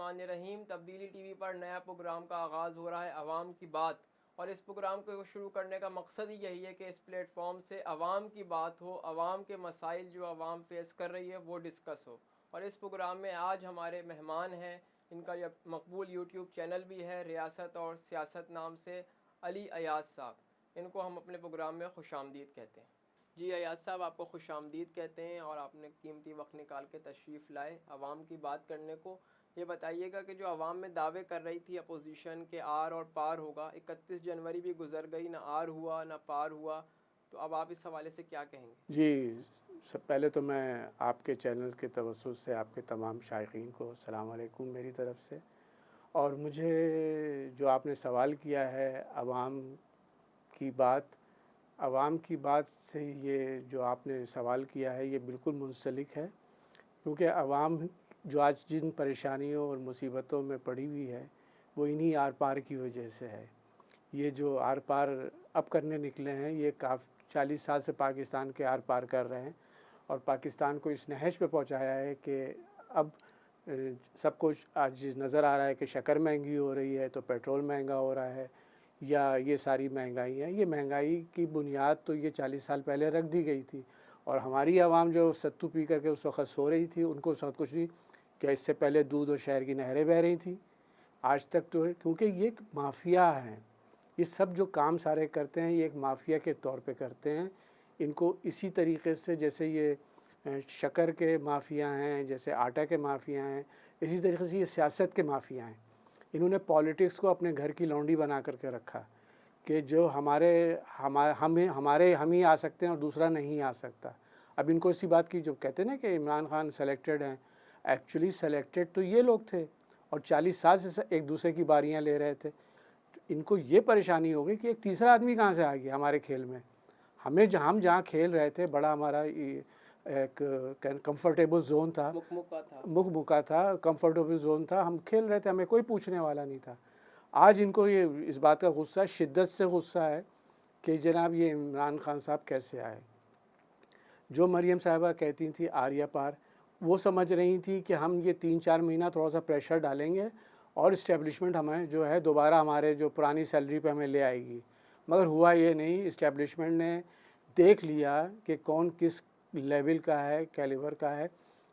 बिस्मिल्लाहिर्रहमानिर्रहीम। तब्दीली टीवी पर नया प्रोग्राम का आगाज़ हो रहा है, अवाम की बात। और इस प्रोग्राम को शुरू करने का मकसद ही यही है कि इस प्लेटफॉर्म से अवाम की बात हो, अवाम के मसाइल जो अवाम फेस कर रही है वो डिस्कस हो। और इस प्रोग्राम में आज हमारे मेहमान हैं, इनका यह मकबूल यूट्यूब चैनल भी है, रियासत और सियासत नाम से, अली अयाज साहब। इनको हम अपने प्रोग्राम में खुशामदीद कहते हैं। जी अयाज साहब, आपको खुशामदीद कहते हैं और आपने कीमती वक्त निकाल के तशरीफ़ लाए अवाम की बात करने को। ये बताइएगा कि जो अवाम में दावे कर रही थी अपोजिशन के आर और पार होगा, 31 जनवरी भी गुजर गई, ना आर हुआ ना पार हुआ, तो अब आप इस हवाले से क्या कहेंगे? जी, सब पहले तो मैं आपके चैनल के तवज्जुह से आपके तमाम शायकीन को अस्सलाम वालेकुम मेरी तरफ़ से। और मुझे जो आपने सवाल किया है अवाम की बात से, ये जो आपने सवाल किया है ये बिल्कुल मुंसलिक है, क्योंकि अवाम जो आज जिन परेशानियों और मुसीबतों में पड़ी हुई है वो इन्हीं आर पार की वजह से है। ये जो आर पार अब करने निकले हैं, ये 40 साल से पाकिस्तान के आर पार कर रहे हैं और पाकिस्तान को इस नहज पे पहुंचाया है कि अब सब कुछ आज नज़र आ रहा है कि शक्कर महंगी हो रही है तो पेट्रोल महंगा हो रहा है, या ये सारी महंगाई है। ये महंगाई की बुनियाद तो ये 40 साल पहले रख दी गई थी, और हमारी आवाम जो सत्तू पी करके उस वक़्त सो रही थी, उनको उस वक़्त कुछ नहीं। क्या इससे पहले दूध और शहर की नहरें बह रही थी? आज तक तो है, क्योंकि ये एक माफिया है। ये सब जो काम सारे करते हैं ये एक माफिया के तौर पे करते हैं। इनको इसी तरीके से, जैसे ये शक्कर के माफिया हैं, जैसे आटा के माफिया हैं, इसी तरीके से ये सियासत के माफिया हैं। इन्होंने पॉलिटिक्स को अपने घर की लौंडी बना करके रखा कि जो हम ही आ सकते हैं और दूसरा नहीं आ सकता। अब इनको इसी बात की, जो कहते हैं ना कि इमरान खान सेलेक्टेड हैं, एक्चुअली सेलेक्टेड तो ये लोग थे और 40 साल से एक दूसरे की बारियां ले रहे थे। इनको ये परेशानी हो गई कि एक तीसरा आदमी कहाँ से आ गया हमारे खेल में। हम जहाँ खेल रहे थे, बड़ा हमारा एक कंफर्टेबल जोन था, मुखमुका था, कंफर्टेबल जोन था, हम खेल रहे थे, हमें कोई पूछने वाला नहीं था। आज इनको ये इस बात का गुस्सा, शिद्दत से गुस्सा है कि जनाब ये इमरान खान साहब कैसे आए। जो मरियम साहिबा कहती थी आर्या पार, वो समझ रही थी कि हम ये 3-4 महीना थोड़ा सा प्रेशर डालेंगे और इस्टेब्लिशमेंट हमें जो है दोबारा हमारे जो पुरानी सैलरी पे हमें ले आएगी। मगर हुआ ये नहीं। इस्टेब्लिशमेंट ने देख लिया कि कौन किस लेवल का है, कैलिबर का है,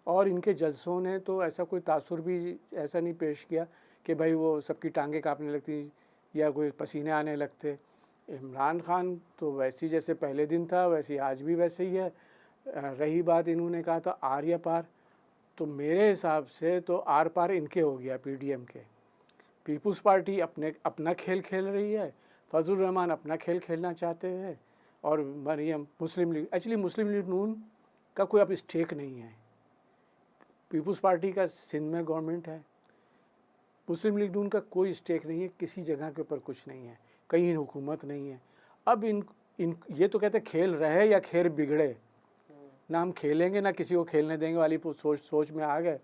और इनके जजों ने तो ऐसा कोई तासुर भी ऐसा नहीं पेश किया कि भाई वो सबकी टांगें काँपने लगती या कोई पसीने आने लगते। इमरान खान तो वैसी जैसे पहले दिन था वैसे आज भी वैसे ही है। रही बात, इन्होंने कहा था आर या पार, तो मेरे हिसाब से तो आर पार इनके हो गया, पीडीएम के। पीपुल्स पार्टी अपना खेल खेल रही है, फजल रहमान अपना खेल खेलना चाहते हैं, और मरियम मुस्लिम लीग, एक्चुअली मुस्लिम लीग नून का कोई अब स्टेक नहीं है। पीपुल्स पार्टी का सिंध में गवर्नमेंट है, मुस्लिम लीग नून का कोई स्टेक नहीं है, किसी जगह के ऊपर कुछ नहीं है, कहीं हुकूमत नहीं है। अब इन ये तो कहते खेल रहे या खेल बिगड़े, ना हम खेलेंगे ना किसी को खेलने देंगे वाली सोच में आ गए।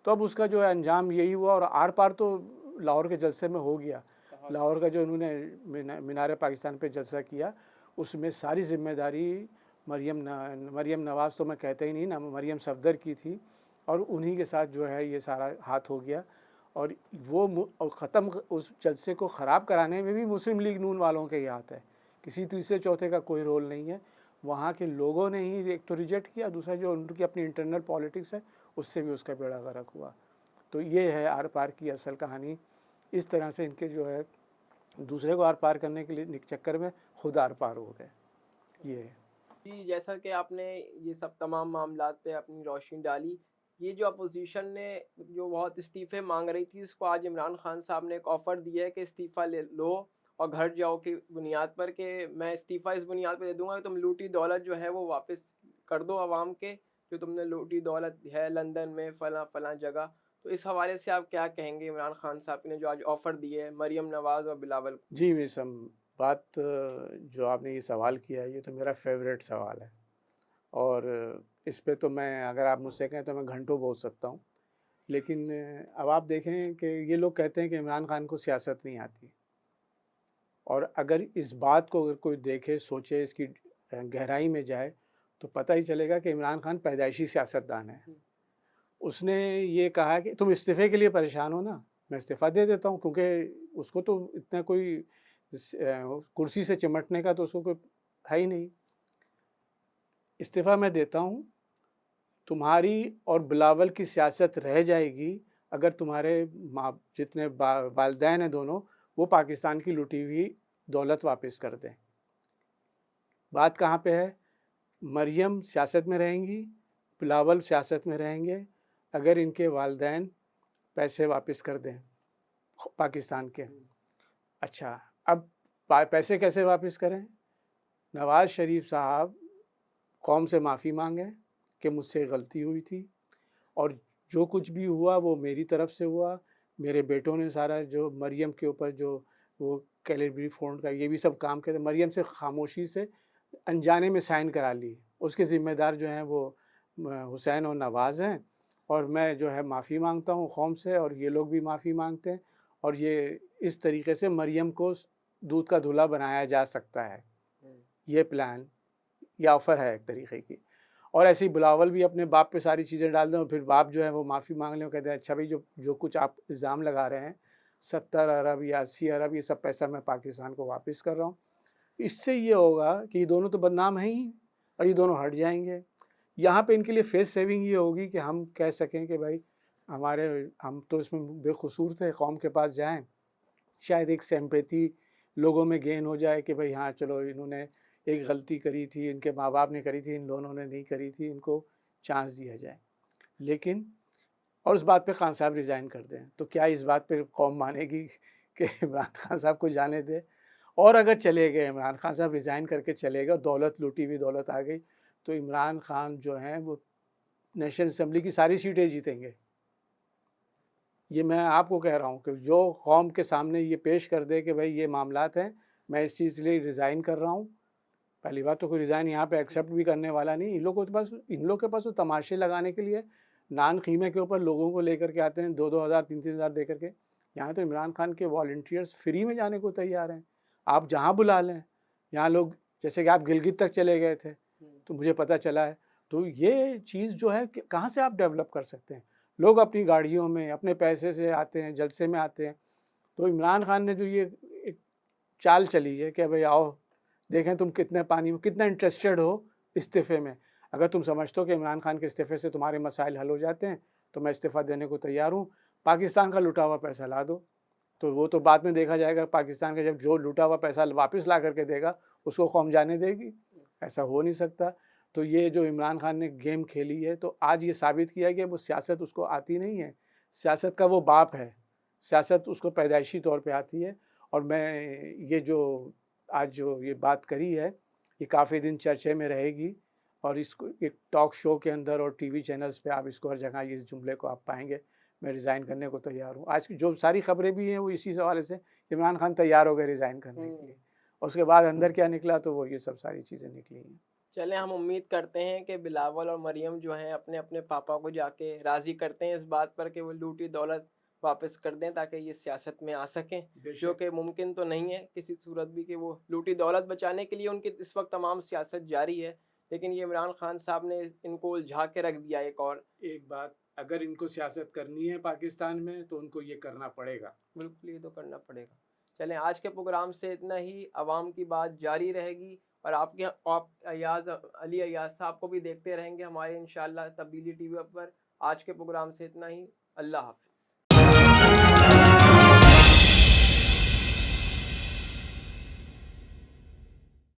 तो अब उसका जो है अंजाम यही हुआ। और आर पार तो लाहौर के जलसे में हो गया। लाहौर का जो उन्होंने मीनार पाकिस्तान पे जलसा किया, उसमें सारी जिम्मेदारी मरियम नवाज़ तो मैं कहता ही नहीं ना, मरियम सफदर की थी, और उन्हीं के साथ जो है ये सारा हाथ हो गया। और वो ख़त्म, उस जलसे को ख़राब कराने में भी मुस्लिम लीग नून वालों के ही हाथ है, किसी तीसरे चौथे का कोई रोल नहीं है। वहाँ के लोगों ने ही एक तो रिजेक्ट किया, दूसरा जो उनकी अपनी इंटरनल पॉलिटिक्स है उससे भी उसका बेड़ा गर्क हुआ। तो ये है आर पार की असल कहानी। इस तरह से इनके जो है दूसरे को आर पार करने के लिए चक्कर में खुद आर पार हो गए। ये जी, जैसा कि आपने ये सब तमाम मामलात पे अपनी रोशनी डाली, ये जो अपोजिशन ने जो बहुत इस्तीफ़े मांग रही थी, इसको आज इमरान खान साहब ने एक ऑफ़र दिया है कि इस्तीफ़ा ले लो और घर जाओ की बुनियाद पर, कि मैं इस्तीफ़ा इस बुनियाद पे दे दूँगा कि तुम लूटी दौलत जो है वो वापस कर दो आवाम के, जो तुमने लूटी दौलत है लंदन में फ़लाँ फ़लाँ जगह। तो इस हवाले से आप क्या कहेंगे इमरान खान साहब ने जो आज ऑफ़र दिए है मरियम नवाज़ और बिलावल को? जी विसम बात, जो आपने ये सवाल किया है ये तो मेरा फेवरेट सवाल है, और इस पे तो मैं, अगर आप मुझसे कहें तो मैं घंटों बोल सकता हूँ। लेकिन अब आप देखें कि ये लोग कहते हैं कि इमरान खान को सियासत नहीं आती, और अगर इस बात को अगर कोई देखे, सोचे, इसकी गहराई में जाए, तो पता ही चलेगा कि इमरान खान पैदाइशी सियासतदान है। उसने ये कहा कि तुम इस्तीफ़े के लिए परेशान हो ना, मैं इस्तीफ़ा दे देता हूँ, क्योंकि उसको तो इतना कोई कुर्सी से चिमटने का तो उसको कोई है ही नहीं। इस्तीफ़ा मैं देता हूँ, तुम्हारी और बिलावल की सियासत रह जाएगी अगर तुम्हारे माँ जितने वालिदैन हैं दोनों, वो पाकिस्तान की लुटी हुई दौलत वापस कर दें। बात कहाँ पे है? मरियम सियासत में रहेंगी, बिलावल सियासत में रहेंगे अगर इनके वालिदैन पैसे वापस कर दें पाकिस्तान के। अच्छा, अब पैसे कैसे वापस करें? नवाज़ शरीफ साहब कौम से माफ़ी मांगें कि मुझसे गलती हुई थी और जो कुछ भी हुआ वो मेरी तरफ से हुआ। मेरे बेटों ने सारा जो मरियम के ऊपर जो वो कैलिबरी फंड का ये भी सब काम किया था, मरियम से खामोशी से अनजाने में साइन करा ली। उसके ज़िम्मेदार जो हैं वो हुसैन और नवाज़ हैं, और मैं जो है माफ़ी मांगता हूँ कौम से, और ये लोग भी माफ़ी मांगते हैं, और ये इस तरीके से मरियम को दूध का धुला बनाया जा सकता है। ये प्लान या ऑफ़र है एक तरीक़े की। और ऐसे ही बिलावल भी अपने बाप पे सारी चीज़ें डाल दें और फिर बाप जो है वो माफ़ी मांग लें और कहते हैं अच्छा भाई जो कुछ आप इल्ज़ाम लगा रहे हैं 70 अरब या 80 अरब ये सब पैसा मैं पाकिस्तान को वापस कर रहा हूँ। इससे ये होगा कि ये दोनों तो बदनाम हैं ही और ये दोनों हट जाएंगे। यहाँ पे इनके लिए फेस सेविंग ये होगी कि हम कह सकें कि भाई हम तो इसमें बेकसूर थे, कौम के पास जाएँ, शायद एक सिंपैथी लोगों में गेन हो जाए कि भाई हाँ चलो इन्होंने एक गलती करी थी, इनके माँ बाप ने करी थी, इन दोनों ने नहीं करी थी, इनको चांस दिया जाए। लेकिन और उस बात पे खान साहब रिज़ाइन कर दें तो क्या इस बात पे कौम मानेगी कि इमरान खान साहब को जाने दे? और अगर चले गए, इमरान खान साहब रिज़ाइन करके चले गए, दौलत लूटी हुई दौलत आ गई, तो इमरान खान जो हैं वो नेशनल असम्बली की सारी सीटें जीतेंगे। ये मैं आपको कह रहा हूँ कि जो कौम के सामने ये पेश कर दे कि भाई ये मामलात हैं, मैं इस चीज़ के लिए रिज़ाइन कर रहा हूँ। पहली बात तो कोई रिज़ाइन यहाँ पे एक्सेप्ट भी करने वाला नहीं। इन लोगों के पास तो तमाशे लगाने के लिए नान ख़ीमे के ऊपर लोगों को लेकर के आते हैं 2-2 हज़ार 3-3 हज़ार दे करके। यहाँ तो इमरान खान के वॉलंटियर्स फ्री में जाने को तैयार हैं, आप जहाँ बुला लें। यहाँ लोग जैसे कि आप गिलगित तक चले गए थे तो मुझे पता चला है। तो ये चीज़ जो है कहाँ से आप डेवलप कर सकते हैं? लोग अपनी गाड़ियों में अपने पैसे से आते हैं, जलसे में आते हैं। तो इमरान खान ने जो ये एक चाल चली है कि भाई आओ देखें तुम कितने पानी में कितना इंटरेस्टेड हो इस्तीफ़े में। अगर तुम समझते हो कि इमरान खान के इस्तीफ़े से तुम्हारे मसाइल हल हो जाते हैं तो मैं इस्तीफ़ा देने को तैयार हूँ। पाकिस्तान का लुटा हुआ पैसा ला दो, तो वो तो बाद में देखा जाएगा। पाकिस्तान का जब जो लुटा हुआ पैसा वापस ला करके देगा उसको कौम जाने देगी? ऐसा हो नहीं सकता। तो ये जो इमरान खान ने गेम खेली है तो आज ये साबित किया कि वो सियासत उसको आती नहीं है। सियासत का वो बाप है, सियासत उसको पैदाइशी तौर पे आती है। और मैं ये जो आज जो ये बात करी है ये काफ़ी दिन चर्चे में रहेगी, और इसको एक टॉक शो के अंदर और टीवी चैनल्स पे आप इसको हर जगह इस जुमले को आप पाएंगे। मैं रिज़ाइन करने को तैयार हूँ। आज की जो सारी खबरें भी हैं वो इसी हवाले से इमरान खान तैयार हो गए रिज़ाइन करने के लिए। उसके बाद अंदर क्या निकला तो वो ये सब सारी चीज़ें निकली हैं। चलें, हम उम्मीद करते हैं कि बिलावल और मरियम जो हैं अपने अपने पापा को जाके राज़ी करते हैं इस बात पर कि वो लूटी दौलत वापस कर दें ताकि ये सियासत में आ सकें, जो कि मुमकिन तो नहीं है किसी सूरत भी कि वो लूटी दौलत बचाने के लिए उनकी इस वक्त तमाम सियासत जारी है। लेकिन ये इमरान खान साहब ने इनको उलझा के रख दिया। एक बात, अगर इनको सियासत करनी है पाकिस्तान में तो उनको ये करना पड़ेगा। बिल्कुल, ये तो करना पड़ेगा। चलें, आज के प्रोग्राम से इतना ही। अवाम की बात जारी रहेगी और आप अली अयाज साहब को भी देखते रहेंगे हमारे इंशाअल्लाह तब्दीली टीवी पर। आज के प्रोग्राम से इतना ही। अल्लाह हाफ़िज़।